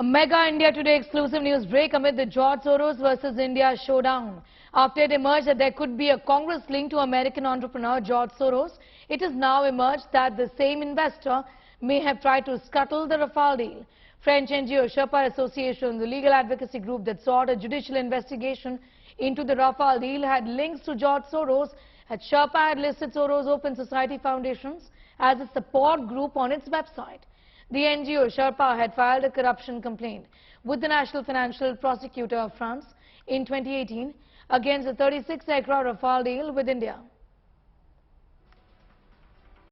A mega India Today exclusive news break amid the George Soros versus India showdown. After it emerged that there could be a Congress link to American entrepreneur George Soros, it has now emerged that the same investor may have tried to scuttle the Rafale deal. French NGO Sherpa Association, the legal advocacy group that sought a judicial investigation into the Rafale deal, had links to George Soros, and Sherpa had listed Soros Open Society Foundations as a support group on its website. The NGO Sherpa had filed a corruption complaint with the National Financial Prosecutor of France in 2018 against the 36-aircraft Rafale deal with India.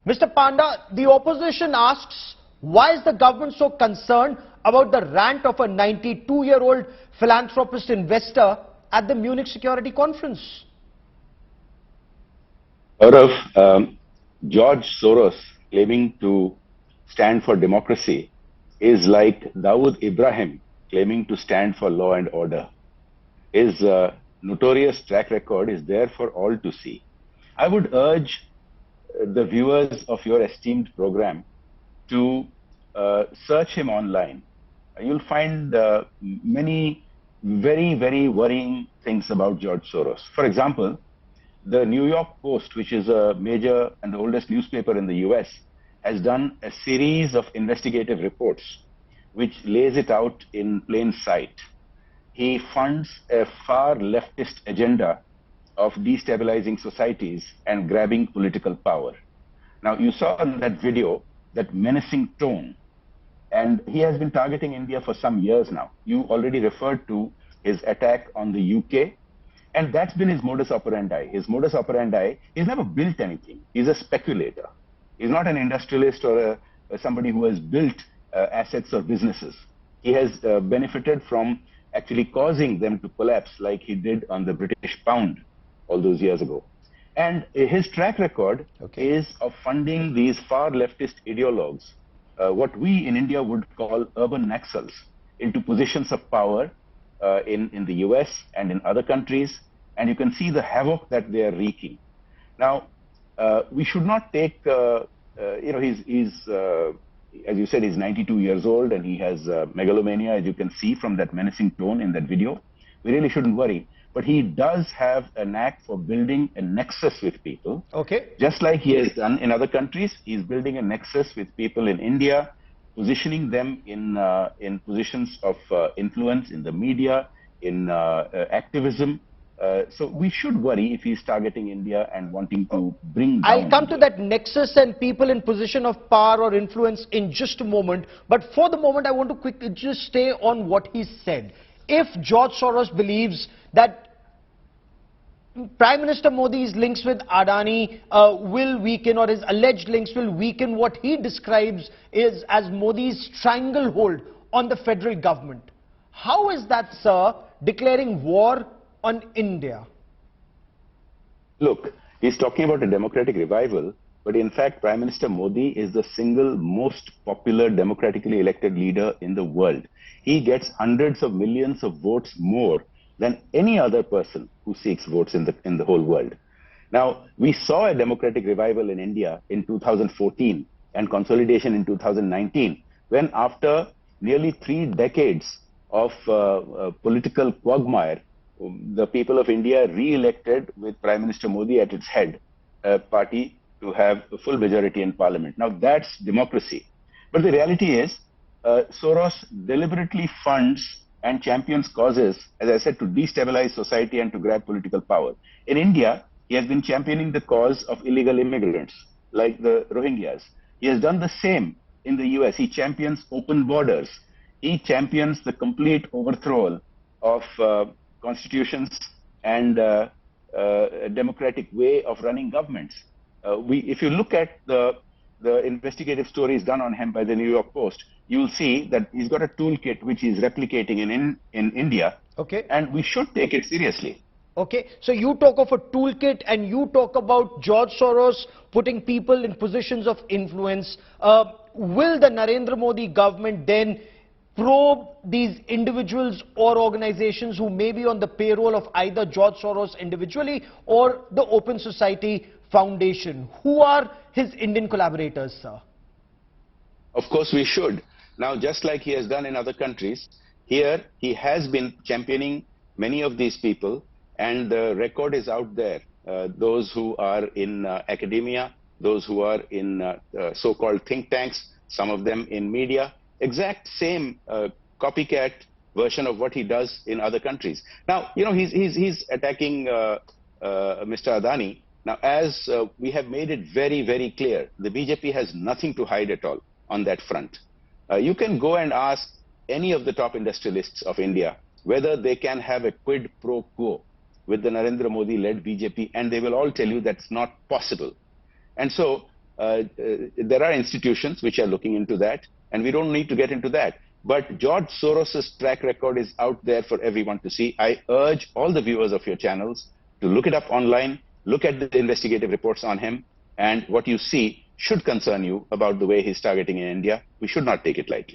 Mr. Panda, the opposition asks, why is the government so concerned about the rant of a 92-year-old philanthropist investor at the Munich Security Conference? George Soros claiming to stand for democracy is like Dawood Ibrahim claiming to stand for law and order. His notorious track record is there for all to see. I would urge the viewers of your esteemed program to search him online. You'll find many very worrying things about George Soros. For example, the New York Post, which is a major and the oldest newspaper in the US, has done a series of investigative reports which lays it out in plain sight. He funds a far leftist agenda of destabilizing societies and grabbing political power. Now, you saw in that video that menacing tone, and he has been targeting India for some years now. You already referred to his attack on the UK, and that's been his modus operandi. His modus operandi, he's never built anything. He's a speculator. He's not an industrialist or somebody who has built assets or businesses. He has benefited from actually causing them to collapse like he did on the British pound all those years ago. And his track record is of funding these far leftist ideologues, what we in India would call urban Naxals, into positions of power in the US and in other countries. And you can see the havoc that they are wreaking. Now, we should not take, he's as you said, he's 92 years old and he has megalomania, as you can see from that menacing tone in that video. We really shouldn't worry. But he does have a knack for building a nexus with people. Just like he has done in other countries, he's building a nexus with people in India, positioning them in positions of influence in the media, in activism. So we should worry if he's targeting India and wanting to bring down I'll come to that nexus and people in position of power or influence in just a moment. But for the moment, I want to quickly just stay on what he said. If George Soros believes that Prime Minister Modi's links with Adani will weaken, or his alleged links will weaken what he describes is as Modi's stranglehold on the federal government, how is that, sir, declaring war on India? Look, he's talking about a democratic revival, but in fact, Prime Minister Modi is the single most popular democratically elected leader in the world. He gets hundreds of millions of votes more than any other person who seeks votes in the whole world. Now, we saw a democratic revival in India in 2014 and consolidation in 2019, when after nearly 3 decades of political quagmire, the people of India re-elected with Prime Minister Modi at its head a party to have a full majority in parliament. Now that's democracy. But the reality is Soros deliberately funds and champions causes, as I said, to destabilize society and to grab political power. In India, he has been championing the cause of illegal immigrants, like the Rohingyas. He has done the same in the US. He champions open borders. He champions the complete overthrow of constitutions and a democratic way of running governments. If you look at the investigative stories done on him by the New York Post, you'll see that he's got a toolkit which he's replicating in India, and we should take it seriously. So you talk of a toolkit and you talk about George Soros putting people in positions of influence. Will the Narendra Modi government then probe these individuals or organizations who may be on the payroll of either George Soros individually or the Open Society Foundation? Who are his Indian collaborators, sir? Of course we should. Now, just like he has done in other countries, here he has been championing many of these people, and the record is out there. Those who are in academia, those who are in so-called think tanks, some of them in media, exact same copycat version of what he does in other countries. Now, you know, he's attacking Mr. Adani. Now, as we have made it very, very clear, the BJP has nothing to hide at all on that front. You can go and ask any of the top industrialists of India whether they can have a quid pro quo with the Narendra Modi-led BJP, and they will all tell you that's not possible. And so there are institutions which are looking into that, and we don't need to get into that. But George Soros' track record is out there for everyone to see. I urge all the viewers of your channels to look it up online, look at the investigative reports on him, and what you see should concern you about the way he's targeting in India. We should not take it lightly.